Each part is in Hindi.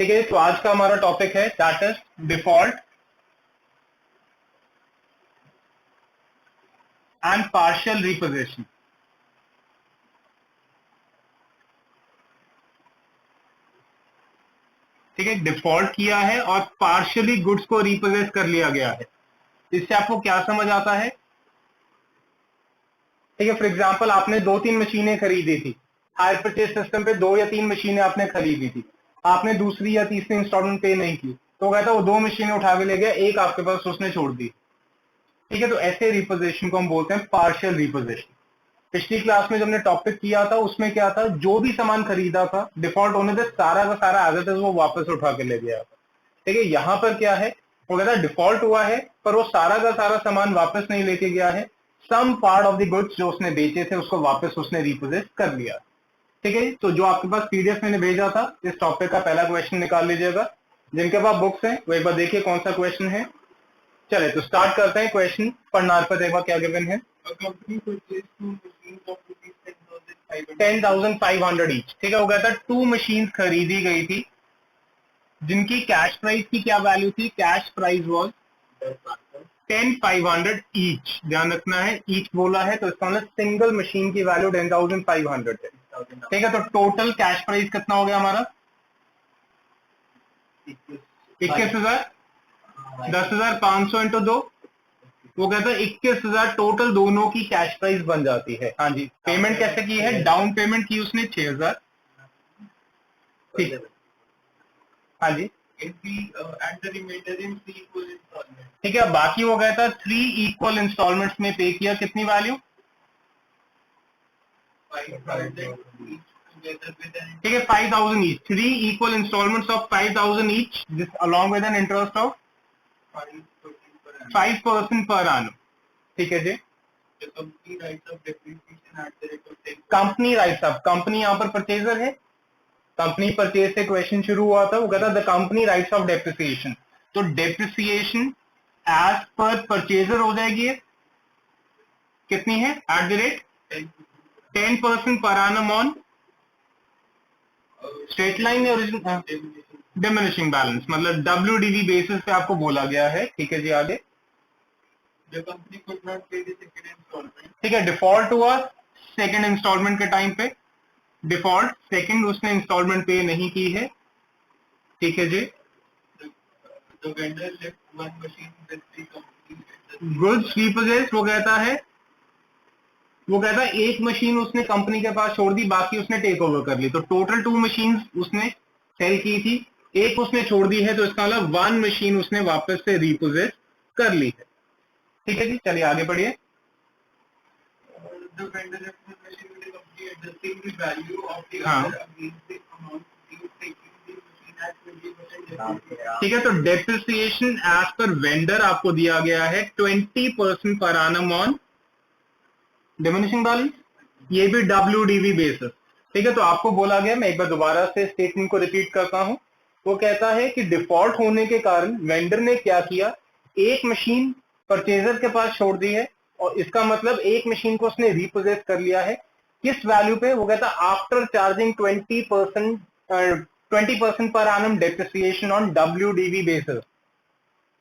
ठीक है, तो आज का हमारा टॉपिक है that is default and partial reposition. ठीक है, डिफॉल्ट किया है और पार्शियली गुड्स को रिपोजेस कर लिया गया है। इससे आपको क्या समझ आता है? ठीक है, फॉर एग्जांपल आपने 2-3 मशीनें खरीदी थी, हायर परचेज सिस्टम पे 2 या 3 मशीनें आपने खरीदी थी, आपने दूसरी या तीसरी इंस्टॉलमेंट पे नहीं की, तो कहता वो 2 मशीनें उठा के ले गया, एक आपके पास उसने छोड़ दी। ठीक है, तो ऐसे रिपोजिशन को हम बोलते हैं पार्शियल रिपोजिशन। पिछली क्लास में जब हमने टॉपिक किया था उसमें क्या था, जो भी सामान खरीदा था डिफॉल्ट होने से सारा का सारा एज इट इज वो वापस उठा के ले गया था। ठीक है, यहाँ पर क्या है, वो कहता है डिफॉल्ट हुआ है पर वो सारा का सारा सामान वापस नहीं लेके गया है, some part of the goods जो उसने बेचे थे उसको वापस उसने रिपोजेस कर लिया। ठीक है, तो जो आपके पास पीडीएफ मैंने भेजा था इस टॉपिक का पहला क्वेश्चन निकाल लीजिएगा। जिनके पास बुक्स हैं वो एक बार देखिए कौन सा क्वेश्चन है। चले तो स्टार्ट करते हैं। क्वेश्चन पढ़ना पर एक बार क्या गिवन है, 10,500 ईच। ठीक है, वो कहता है 2 मशीन खरीदी गई थी जिनकी कैश प्राइस की क्या वैल्यू थी, कैश प्राइस वॉज 10,500 ईच। ध्यान रखना है ईच बोला है तो इसका मतलब सिंगल मशीन की वैल्यू 10,500 है। ठीक है, तो टोटल कैश प्राइस कितना हो गया हमारा 21,000, 10,500 इंटू 2, वो कहता है 21,000 टोटल दोनों की कैश प्राइस बन जाती है। हाँ जी, पेमेंट कैसे की है, डाउन पेमेंट की उसने 6,000। ठीक, हाँ जी, ठीक है, बाकी वो कहता है 3 इक्वल इंस्टॉलमेंट्स में पे किया, कितनी वैल्यू, ठीक है 5,000 each, 3 equal instalments of 5,000 each this along with an interest of 5% per annum। ठीक है जी, कंपनी राइट्स ऑफ, कंपनी यहाँ पर परचेजर है, कंपनी परचेज से क्वेश्चन शुरू हुआ था, वो कहता the company writes of depreciation, तो डेप्रिसिएशन एज पर परचेजर हो जाएगी है, कितनी है एट द रेट 10% पर annum on straight line original diminishing balance, मतलब WDV बेसिस पे आपको बोला गया है। ठीक है जी, आगे ठीक है, डिफॉल्ट हुआ सेकंड इंस्टॉलमेंट के टाइम पे, डिफॉल्ट सेकंड उसने इंस्टॉलमेंट पे नहीं की है। ठीक है जी, गुड्स रिपोजेस, वो कहता है एक मशीन उसने कंपनी के पास छोड़ दी, बाकी उसने टेक ओवर कर ली, तो टोटल 2 मशीन उसने सेल की थी, एक उसने छोड़ दी है, तो इसका मतलब 1 मशीन उसने वापस से रिपोजेस कर ली है। ठीक है जी, चलिए आगे बढ़िए। हाँ, ठीक है, तो डेप्रिसिएशन एज पर वेंडर आपको दिया गया है 20% पर annum ऑन डिमिनिशिंग बैलेंस, ये भी WDV बेसिस। ठीक है, तो आपको बोला गया, मैं एक बार दोबारा से स्टेटमेंट को रिपीट करता हूं, वो कहता है कि डिफॉल्ट होने के कारण वेंडर ने क्या किया, एक मशीन परचेजर के पास छोड़ दी है और इसका मतलब एक मशीन को उसने रिपोजेस कर लिया है, किस वैल्यू पे, वो कहता है आफ्टर चार्जिंग 20% पर annum depreciation on WDV basis.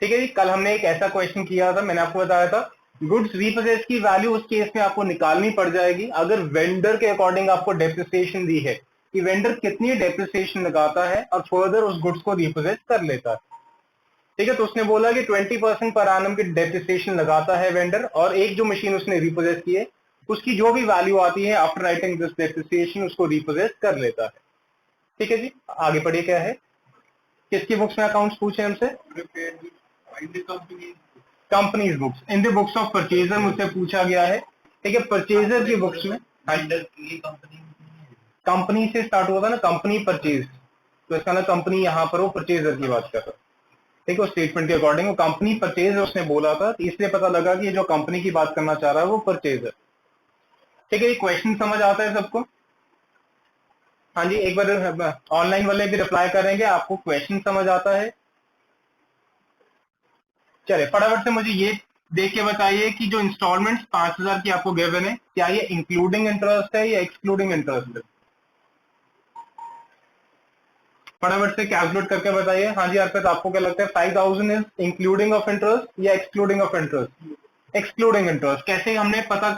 ठीक है जी, कल हमने एक ऐसा क्वेश्चन किया था, मैंने आपको बताया था गुड्स रिपोजेस की वैल्यू उस केस में आपको निकालनी पड़ जाएगी अगर वेंडर के अकॉर्डिंग आपको डेप्रिसिएशन दी है कि वेंडर कितनी डेप्रिसिएशन लगाता है और फर्दर उस गुड्स को रिपोजेस कर लेता है। ठीक है, तो उसने बोला कि 20% पर annum की डेप्रिसिएशन लगाता है वेंडर, और एक जो मशीन उसने रिपोजेस की है उसकी जो भी वैल्यू आती है आफ्टर राइटिंग दिस डेप्रिसिएशन उसको रिपोजेस कर लेता है। ठीक है जी, आगे पढ़िए क्या है, किसकी बुक्स में अकाउंट्स पूछे हमसे, companies books, in the books of purchaser मुझसे पूछा गया है। ठीक है, परचेजर की बुक्स में कंपनी से स्टार्ट हुआ था ना, कंपनी परचेज, तो इसका ना कंपनी यहाँ पर वो परचेजर की बात कर रहा है। ठीक है, स्टेटमेंट के अकॉर्डिंग वो कंपनी परचेज उसने बोला था, तो इसलिए पता लगा कि जो कंपनी की बात करना चाह रहा है वो परचेजर। ठीक है, ये क्वेश्चन समझ आता है सबको? हाँ जी, एक बार ऑनलाइन वाले भी रिप्लाई करेंगे, आपको क्वेश्चन समझ आता है? चले फटाफट से मुझे ये देख के बताइए कि जो इंस्टॉलमेंट्स 5,000 की आपको गिवन है, क्या ये इंक्लूडिंग इंटरेस्ट है या एक्सक्लूडिंग इंटरेस्ट है? फटाफट से कैलकुलेट करके बताइए। हाँ जी अर्पित, आपको क्या लगता है 5000 इज इंक्लूडिंग ऑफ इंटरेस्ट या excluding of interest? Excluding interest. कैसे हमने पता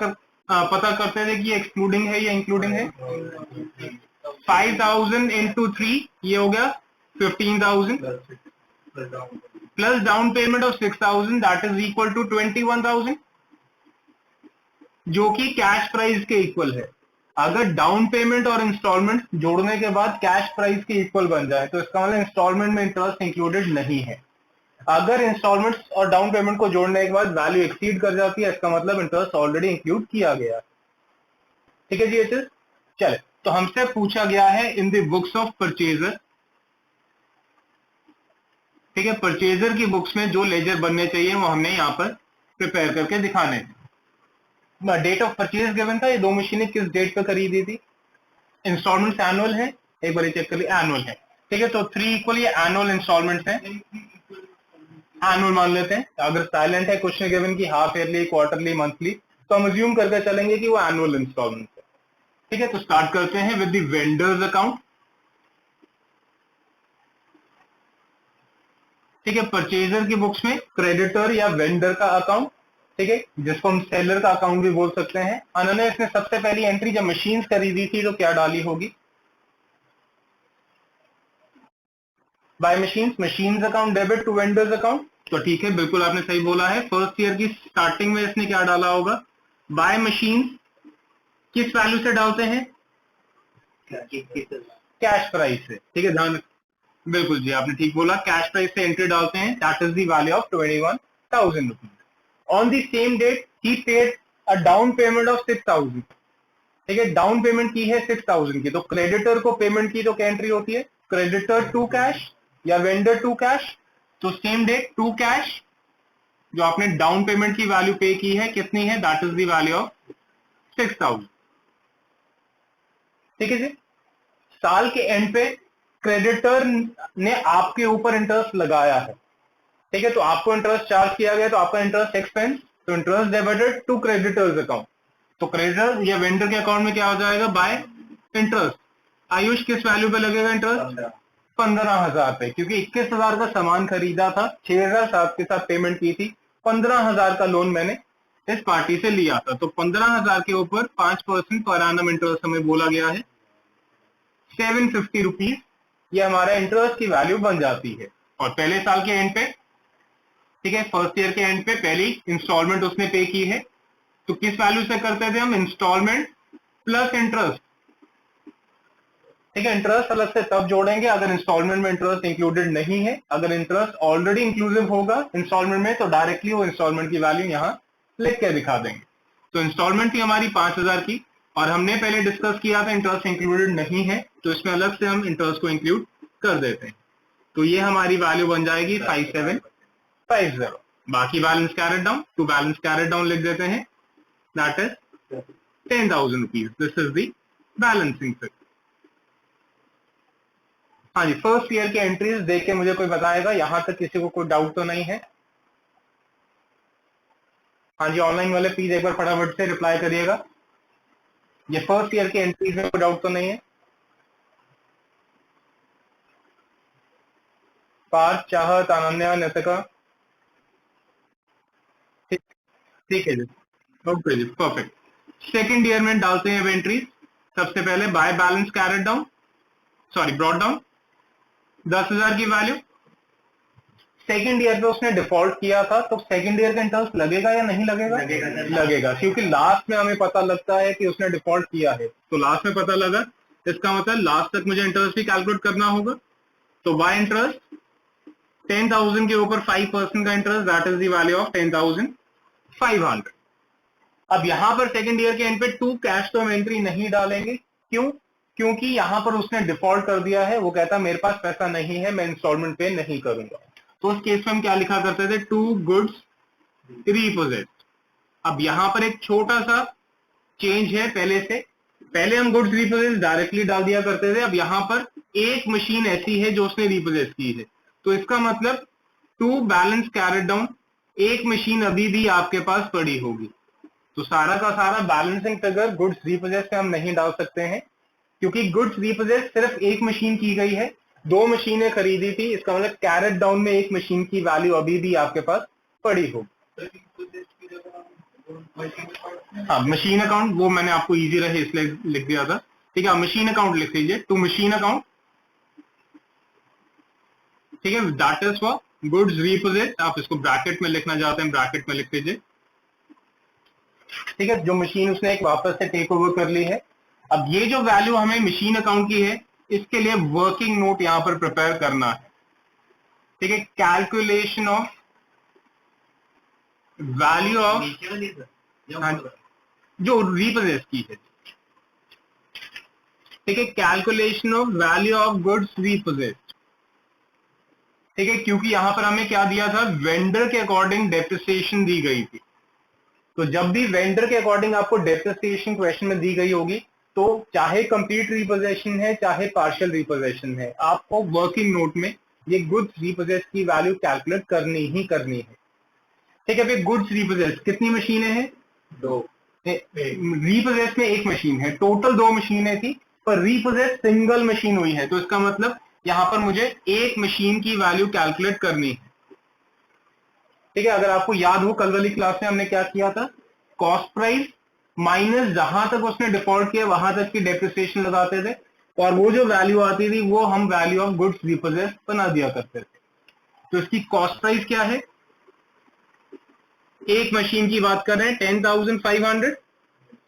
करते थे कि एक्सक्लूडिंग है या इंक्लूडिंग है? 5000 इंटू 3 ये हो गया 15,000 plus down payment of 6,000 that is equal to 21,000, जो कि कैश प्राइस के इक्वल है। अगर डाउन पेमेंट और इंस्टॉलमेंट जोड़ने के बाद कैश प्राइस के इक्वल बन जाए तो इसका मतलब इंस्टॉलमेंट में इंटरेस्ट इंक्लूडेड नहीं है। अगर इंस्टॉलमेंट्स और डाउन पेमेंट को जोड़ने के बाद वैल्यू एक्सीड कर जाती है, इसका मतलब इंटरेस्ट ऑलरेडी इंक्लूड किया गया। ठीक है जी, ये चीज चले। तो हमसे पूछा गया है in the books of purchaser, ठीक है, परचेजर की बुक्स में जो लेजर बनने चाहिए वो हमने यहाँ पर प्रिपेयर करके दिखाने हैं। डेट ऑफ परचेज गिवन था, ये दो मशीनें किस डेट पे खरीदी थी? इंस्टॉलमेंट एनुअल है, एक बार चेक कर लिया, एनुअल है। ठीक है, तो 3 इक्वल ये एनुअल इंस्टॉलमेंट है, एनुअल मान लेते हैं। अगर साइलेंट है क्वेश्चन गिवन की हाफ ईयरली, क्वार्टरली, मंथली, तो हम अज्यूम करके चलेंगे कि वो एनुअल इंस्टॉलमेंट है। ठीक है, तो स्टार्ट करते हैं विद द वेंडर्स अकाउंट। ठीक है, परचेजर की बुक्स में क्रेडिटर या वेंडर का अकाउंट, ठीक है, जिसको हम सेलर का अकाउंट भी बोल सकते हैं। अनन्या, इसने सबसे पहली एंट्री जब मशीन्स खरीदी थी तो क्या डाली होगी? By machines, machines account debit to vendors account. तो ठीक है, बिल्कुल आपने सही बोला है। फर्स्ट ईयर की स्टार्टिंग में इसने क्या डाला होगा? बाय मशीन्स किस वैल्यू से डालते हैं? कैश प्राइस से। ठीक है, ध्यान, बिल्कुल जी आपने ठीक बोला, कैश प्राइस से एंट्री डालते हैं, that is the value of 21,000 rupees. On the same date ही paid a down payment of 6,000। ठीक है, डाउन पेमेंट की है 6,000 की, तो क्रेडिटर को पेमेंट की तो क्या एंट्री होती है? क्रेडिटर टू कैश या वेंडर टू कैश। तो सेम डेट टू कैश, जो आपने डाउन पेमेंट की वैल्यू पे की है कितनी है? That is the value of 6,000। ठीक है जी, साल के एंड पे क्रेडिटर ने आपके ऊपर इंटरेस्ट लगाया है। ठीक है, तो आपको इंटरेस्ट चार्ज किया गया, तो आपका इंटरेस्ट एक्सपेंस, तो interest debited to creditors account. तो क्रेडिटर या वेंडर के अकाउंट में क्या हो जाएगा? Bye interest. आयुष किस वैल्यू पे लगेगा इंटरेस्ट? 15,000 पे, क्योंकि 21,000 का सामान खरीदा था, 6,000 के साथ पेमेंट की थी, 15,000 का लोन मैंने इस पार्टी से लिया था, तो 15,000 के ऊपर 5% पर एनम इंटरेस्ट हमें बोला गया है, 750 रुपीज, ये हमारा इंटरेस्ट की वैल्यू बन जाती है। और पहले साल के एंड पे, ठीक है, फर्स्ट ईयर के एंड पे पहली इंस्टॉलमेंट उसने पे की है, तो किस वैल्यू से करते थे हम? Instalment plus interest. ठीक है, इंटरेस्ट अलग से तब जोड़ेंगे अगर इंस्टॉलमेंट में इंटरेस्ट इंक्लूडेड नहीं है। अगर इंटरेस्ट ऑलरेडी इंक्लूसिव होगा इंस्टॉलमेंट में, तो डायरेक्टली वो इंस्टॉलमेंट की वैल्यू यहाँ लिख के दिखा देंगे। तो इंस्टॉलमेंट थी हमारी 5,000 की, और हमने पहले डिस्कस किया था इंटरेस्ट इंक्लूडेड नहीं है, तो इसमें अलग से हम इंटरेस्ट को इंक्लूड कर देते हैं। तो ये हमारी वैल्यू बन जाएगी 5750। बाकी balance carried down, to balance carried down लिख देते हैं, that is 10,000 rupees. This is the balancing figure. हाँ जी, फर्स्ट ईयर के एंट्रीज देख के मुझे कोई बताएगा, यहां तक किसी को कोई डाउट तो नहीं है? हाँ जी, ऑनलाइन वाले प्लीज एक बार फटाफट से रिप्लाई करिएगा। ये फर्स्ट ईयर के एंट्रीज में कोई डाउट तो नहीं है? पार्थ, चाहत, अनन्या, नितिका, ठीक है जी, ओके जी, परफेक्ट। सेकेंड ईयर में डालते हैं एंट्रीज। सबसे पहले by balance carried down, sorry brought down, 10,000 की वैल्यू। सेकेंड ईयर पे उसने डिफॉल्ट किया था, तो सेकेंड ईयर का इंटरेस्ट लगेगा या नहीं लगेगा? लगेगा, क्योंकि लास्ट में हमें पता लगता है कि उसने डिफॉल्ट किया है, तो लास्ट में पता लगा, इसका मतलब लास्ट तक मुझे इंटरेस्ट भी कैलकुलेट करना होगा। तो बाय इंटरेस्ट 10,000 के ऊपर 5% का interest, that is the value of 10,500। अब यहां पर सेकेंड ईयर के एंड पे टू कैश तो हम एंट्री नहीं डालेंगे। क्यों? क्योंकि यहां पर उसने डिफॉल्ट कर दिया है, वो कहता मेरे पास पैसा नहीं है, मैं इंस्टॉलमेंट पे नहीं करूंगा। तो उस केस में हम क्या लिखा करते थे? To goods reposited. अब यहां पर एक छोटा सा चेंज है पहले से, पहले हम गुड्स रीपोजेट डायरेक्टली डाल दिया करते थे, अब यहां पर एक मशीन ऐसी है जो उसने रीपोजेट की है, तो इसका मतलब टू बैलेंस कैरेट डाउन, एक मशीन अभी भी आपके पास पड़ी होगी। तो सारा का सारा बैलेंसिंग फिगर गुड्स रीपोजेट से हम नहीं डाल सकते हैं, क्योंकि गुड्स रीपोजेट सिर्फ एक मशीन की गई है। दो मशीनें खरीदी थी, इसका मतलब कैरेट डाउन में एक मशीन की वैल्यू अभी भी आपके पास पड़ी हो। हाँ, मशीन अकाउंट वो मैंने आपको इजी रहे इसलिए लिख दिया था। ठीक है, मशीन अकाउंट लिख लीजिए, टू मशीन अकाउंट। ठीक है, दैट इज फॉर गुड्स रीपोजेट। आप इसको ब्रैकेट में लिखना चाहते हैं, ब्रैकेट में लिख लीजिए। ठीक है, जो मशीन उसने एक वापस से टेक ओवर कर ली है। अब ये जो वैल्यू हमें मशीन अकाउंट की है, इसके लिए वर्किंग नोट यहां पर प्रिपेयर करना है। ठीक है, कैलकुलेशन ऑफ वैल्यू ऑफ जो रीपोजेट की है। ठीक है, calculation of value of goods reposited. ठीक है, क्योंकि यहां पर हमें क्या दिया था, वेंडर के अकॉर्डिंग डेप्रिसिएशन दी गई थी। तो जब भी वेंडर के अकॉर्डिंग आपको डेप्रिसिएशन क्वेश्चन में दी गई होगी, तो चाहे कंप्लीट रिपोजेशन है चाहे पार्शियल रिपोजेशन है, आपको वर्किंग नोट में ये गुड्स रिपोजेट की वैल्यू कैलकुलेट करनी ही करनी है। ठीक है, फिर गुड्स रिपोजेट कितनी मशीनें हैं? दो। रिपोजेट में एक मशीन है, टोटल दो मशीनें थी, पर रिपोजेट सिंगल मशीन हुई है, तो इसका मतलब यहां पर मुझे एक मशीन की वैल्यू कैलकुलेट करनी है। ठीक है, अगर आपको याद हो कल वाली क्लास में हमने क्या किया था, कॉस्ट प्राइस माइनस जहां तक उसने डिफॉल्ट किया वहां तक की डेप्रिसिएशन लगाते थे, और वो जो वैल्यू आती थी वो हम वैल्यू ऑफ गुड्स रिपोजेट बना दिया करते थे। तो इसकी कॉस्ट प्राइस क्या है, एक मशीन की बात कर रहे हैं 10,500।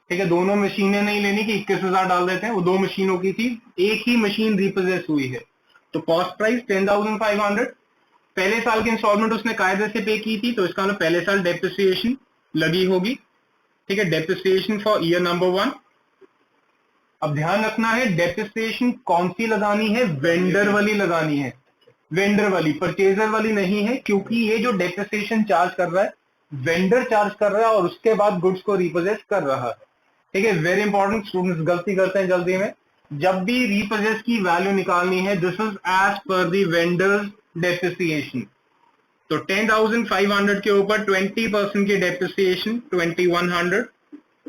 ठीक है, दोनों मशीनें नहीं लेनी कि 21,000 डाल देते हैं, वो दो मशीनों की थी, एक ही मशीन रिपोजेट हुई है। तो कॉस्ट प्राइस 10,500। पहले साल की इंस्टॉलमेंट उसने कायदे से पे की थी, तो इसका मतलब पहले साल डेप्रिसिएशन लगी होगी। ठीक है, डेप्रिसिएशन फॉर ईयर नंबर 1। अब ध्यान रखना है डेप्रिसिएशन कौन सी लगानी है, वेंडर वाली लगानी है, वेंडर वाली, परचेजर वाली नहीं है, क्योंकि ये जो डेप्रिसिएशन चार्ज कर रहा है वेंडर चार्ज कर रहा है और उसके बाद गुड्स को रिपोजेट कर रहा है। ठीक है, वेरी इंपॉर्टेंट, स्टूडेंट्स गलती करते हैं जल्दी में। जब भी रिपोजेट की वैल्यू निकालनी है, this is as per the vendors depreciation. तो 10,500 के ऊपर 20% की डेप्रिसिएशन 2,100,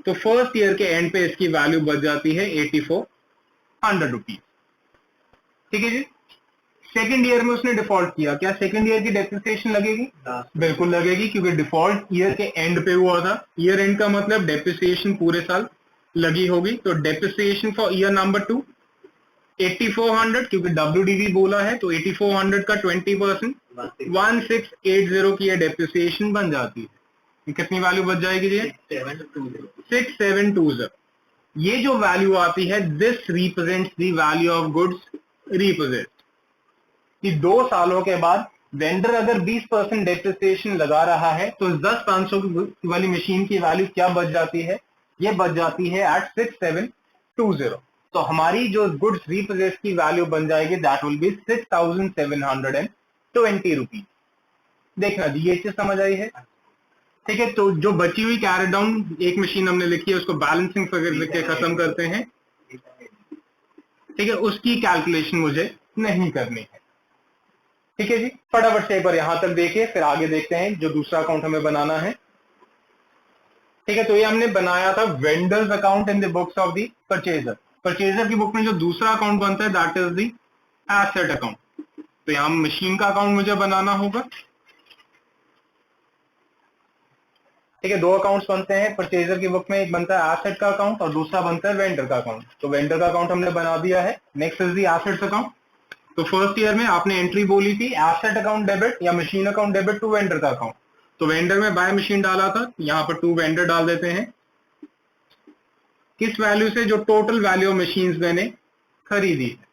तो फर्स्ट ईयर के एंड पे इसकी वैल्यू बच जाती है 8,400 रुपीज। ठीक है जी। सेकंड ईयर में उसने डिफॉल्ट किया, क्या सेकंड ईयर की डेप्रिसिएशन लगेगी? बिल्कुल लगेगी, क्योंकि डिफॉल्ट ईयर के एंड पे हुआ था। ईयर एंड का मतलब डेप्रिसिएशन पूरे साल लगी होगी। तो डेप्रिसिएशन फॉर ईयर नंबर 2 8,400, क्योंकि WDV बोला है, तो 8,400 का 20% 1680 की डेप्रिसिएशन बन जाती है। कितनी वैल्यू बच जाएगी जी? 6720। ये जो वैल्यू आती है, this represents the value of goods reposited. कि 2 सालों के बाद वेंडर अगर 20% डेप्रिसिएशन लगा रहा है, तो 10,500 वाली मशीन की वैल्यू क्या बच जाती है? ये बच जाती है एट 6720। तो हमारी जो गुड्स रिपोजेट की वैल्यू बन जाएगी, दैट विल बी 6,720 रुपीज। देखना जी, ये चीज समझ आई है? ठीक है, तो जो बची हुई कैरेट डाउन एक मशीन हमने लिखी है, उसको बैलेंसिंग फिगर लिख के खत्म करते हैं। ठीक है, उसकी कैलकुलेशन मुझे नहीं करनी है। ठीक है जी, फटाफट से एक बार यहां तक देखिए, फिर आगे देखते हैं जो दूसरा अकाउंट हमें बनाना है। ठीक है, तो ये हमने बनाया था vendors account in the books of the purchaser. Purchaser की बुक में जो दूसरा अकाउंट बनता है, that is the asset account. तो यहां मशीन का अकाउंट मुझे बनाना होगा। ठीक है, दो अकाउंट्स बनते हैं परचेजर की बुक में, एक बनता है एसेट का अकाउंट और दूसरा बनता है वेंडर का अकाउंट। तो वेंडर का अकाउंट हमने बना दिया है। Next is the assets account. तो फर्स्ट ईयर में आपने एंट्री बोली थी एसेट अकाउंट डेबिट या machine account debit to vendor का अकाउंट। तो वेंडर में बाय मशीन डाला था, यहाँ पर टू वेंडर डाल देते हैं। किस वैल्यू से? जो टोटल वैल्यू ऑफ मशीन मैंने खरीदी है,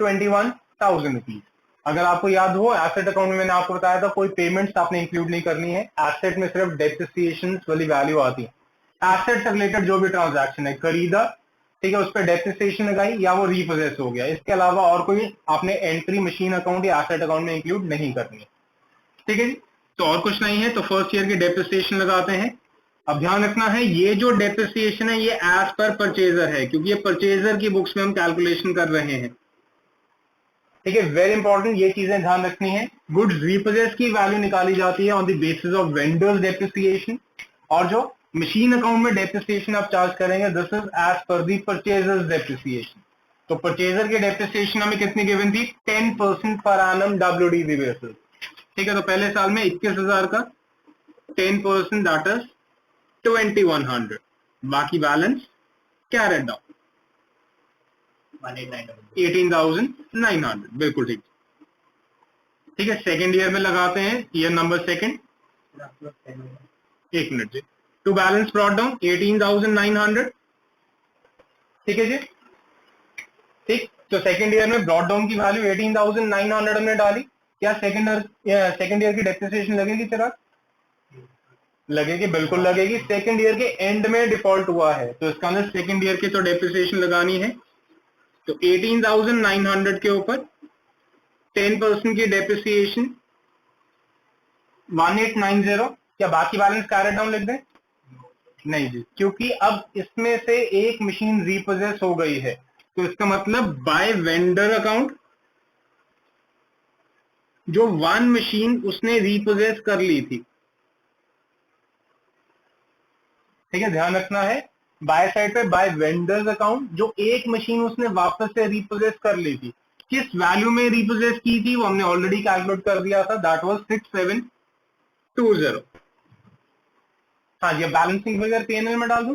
21,000 रुपीज। अगर आपको याद हो, एसेट अकाउंट में मैंने आपको बताया था कोई पेमेंट्स आपने इंक्लूड नहीं करनी है। एसेट में सिर्फ डेप्रिसिएशन वाली वैल्यू आती है। एसेट से रिलेटेड जो भी ट्रांजैक्शन है, खरीदा, ठीक है, उस पर डेप्रिसिएशन लगाई या वो रीपोजेस हो गया, इसके अलावा और कोई आपने एंट्री मशीन अकाउंट या एसेट अकाउंट में इंक्लूड नहीं करनी है। ठीक है जी, तो और कुछ नहीं है, तो फर्स्ट ईयर की डेप्रिसिएशन लगाते हैं। अब ध्यान रखना है, ये जो डेप्रिसिएशन है ये एज पर परचेजर है, क्योंकि ये परचेजर की बुक्स में हम कैलकुलेशन कर रहे हैं। ठीक है, वेरी इंपॉर्टेंट, ये चीजें ध्यान रखनी है। गुड्स रिपोजेट की वैल्यू निकाली जाती है on the basis of vendors depreciation, और जो मशीन अकाउंट में डेप्रिसिएशन आप चार्ज करेंगे, this is as per the purchasers depreciation. तो परचेजर की डेप्रिसिएशन हमें कितनी गिवन थी? 10% पर एनम WDV बेसिस। ठीक है, तो पहले साल में 21,000 का 10% दैट इज 2100, बाकी बैलेंस कैरेट डाउन 18,900। बिल्कुल ठीक। ठीक है, सेकेंड ईयर में लगाते हैं, ईयर नंबर सेकेंड। एक मिनट जी। To balance brought down 18,900। ठीक है जी, ठीक। तो सेकेंड ईयर में ब्रॉट डाउन की वैल्यू 18,900 हमने डाली। क्या सेकेंड ईयर की डेप्रिसिएशन लगेगी चिराग? लगेगी, बिल्कुल लगेगी। सेकेंड ईयर के एंड में डिफॉल्ट हुआ है तो इसका मतलब सेकेंड ईयर की तो डेप्रिसिएशन लगानी है। तो 18,900 के ऊपर 10% की डेप्रिसिएशन 1890। क्या बाकी बैलेंस कैरेट डाउन लिख दें? नहीं जी, क्योंकि अब इसमें से एक मशीन रीपोजेस हो गई है, तो इसका मतलब बाय वेंडर अकाउंट जो वन मशीन उसने रीपोजेस कर ली थी। ठीक है, ध्यान रखना है, बाय साइड पे बाय वेंडर्स अकाउंट जो एक मशीन उसने वापस से रीपोजेस कर ली थी। किस वैल्यू में रीपोजेस की थी वो हमने ऑलरेडी कैलकुलेट कर दिया था, दैट वाज 6720। हाँ जी, बैलेंसिंग फिगर पीएनएल में डाल दूं।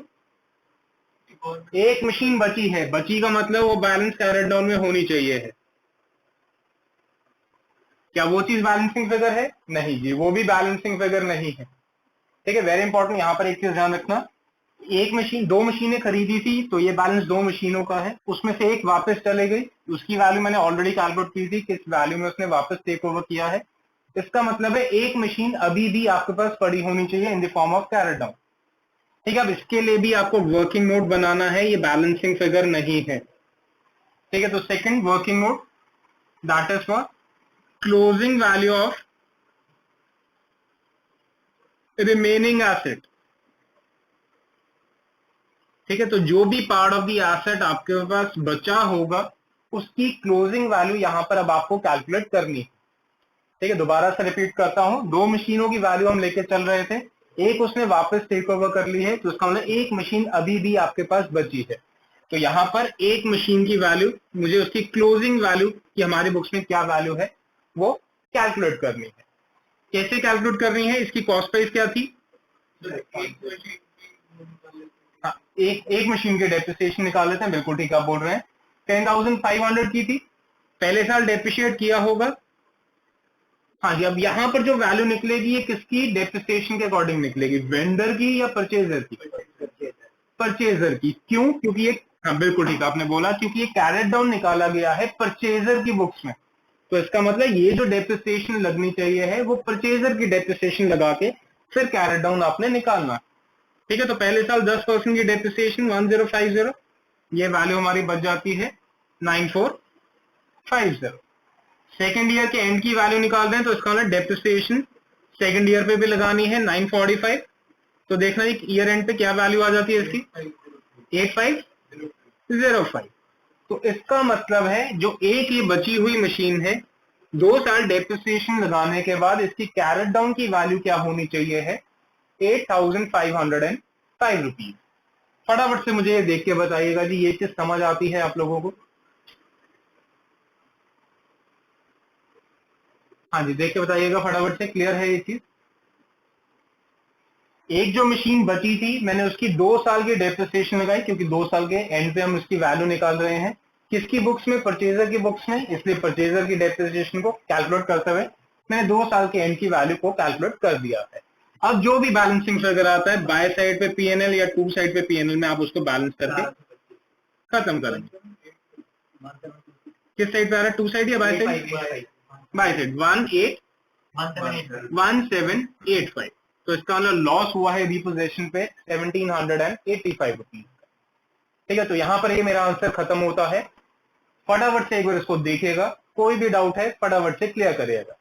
एक मशीन बची है, बची का मतलब वो बैलेंस कैरेट डाउन में होनी चाहिए है। क्या वो चीज बैलेंसिंग फिगर है? नहीं जी, वो भी बैलेंसिंग फिगर नहीं है। ठीक है, वेरी इंपॉर्टेंट, यहां पर एक चीज ध्यान रखना, एक मशीन, दो मशीनें खरीदी थी तो ये बैलेंस दो मशीनों का है, उसमें से एक वापस चले गई, उसकी वैल्यू मैंने ऑलरेडी कैलकुलेट की थी किस वैल्यू में उसने वापस टेक ओवर किया है। इसका मतलब है एक मशीन अभी भी आपके पास पड़ी होनी चाहिए in the form of carried down. ठीक है, अब इसके लिए भी आपको वर्किंग नोट बनाना है, ये बैलेंसिंग फिगर नहीं है। ठीक है, तो second working note that is for closing value of remaining asset. ठीक है, तो जो भी पार्ट ऑफ द एसेट आपके पास बचा होगा उसकी क्लोजिंग वैल्यू यहां पर अब आपको कैलकुलेट करनी है। ठीक है, दोबारा से रिपीट करता हूं, दो मशीनों की वैल्यू हम लेके चल रहे थे, एक उसने वापस टेक ओवर कर ली है, तो उसका मतलब एक मशीन अभी भी आपके पास बची है। तो यहां पर एक मशीन की वैल्यू मुझे उसकी क्लोजिंग वैल्यू की हमारे बुक्स में क्या वैल्यू है वो कैलकुलेट करनी है। कैसे कैलकुलेट करनी है? इसकी कॉस्ट प्राइस क्या थी? हाँ, एक मशीन की डेप्रिसिएशन निकाल लेते हैं, बिल्कुल ठीक आप बोल रहे हैं। 10,500 की थी, पहले साल डेप्रिशिएट किया होगा। हाँ जी, अब यहां पर जो वैल्यू निकलेगी ये किसकी डेप्रिसिएशन के अकॉर्डिंग निकलेगी, वेंडर की या परचेजर की? परचेजर की। क्यों? क्योंकि ये, हाँ बिल्कुल ठीक आपने बोला, क्योंकि ये कैरेट डाउन निकाला गया है परचेजर की बुक्स में, तो इसका मतलब ये जो डेप्रिसिएशन लगनी चाहिए है वो परचेजर की डेप्रिसिएशन लगा के फिर कैरेट डाउन आपने निकालना। ठीक है, तो पहले साल 10% की डेप्रिसिएशन 1050, ये वैल्यू हमारी बच जाती है 9450। सेकेंड ईयर के एंड की वैल्यू निकाल दें तो इसका मतलब डेप्रिसिएशन सेकेंड ईयर पे भी लगानी है 945। तो देखना एक ईयर एंड पे क्या वैल्यू आ जाती है इसकी, 8505। तो इसका मतलब है जो एक ये बची हुई मशीन है, 2 साल डेप्रिसिएशन लगाने के बाद इसकी कैरेट डाउन की वैल्यू क्या होनी चाहिए है, 8,505 रुपीज। फटाफट से मुझे देख के बताइएगा जी, ये चीज समझ आती है आप लोगों को? हाँ जी, देख के बताइएगा फटाफट से, क्लियर है ये चीज? एक जो मशीन बची थी मैंने उसकी 2 साल की डेप्रिसिएशन लगाई, क्योंकि 2 साल के एंड पे हम उसकी वैल्यू निकाल रहे हैं। किसकी बुक्स में? परचेजर की बुक्स में, इसलिए परचेजर की डेप्रिसिएशन को कैलकुलेट करते हुए मैंने 2 साल के एंड की वैल्यू को कैलकुलेट कर दिया है। अब जो भी बैलेंसिंग फिगर आता है बाय साइड पे पीएनएल या टू साइड पे पीएनएल में आप उसको बैलेंस करके खत्म करेंगे। किस साइड पे आ रहा है, टू साइड या बाय साइड? By side 1785। तो इसका मतलब लॉस हुआ है रिपोजेशन पे 1785 रुपीज। ठीक है, तो यहां पर ये मेरा आंसर खत्म होता है। फटाफट से एक बार इसको देखिएगा, कोई भी डाउट है फटाफट से क्लियर करिएगा।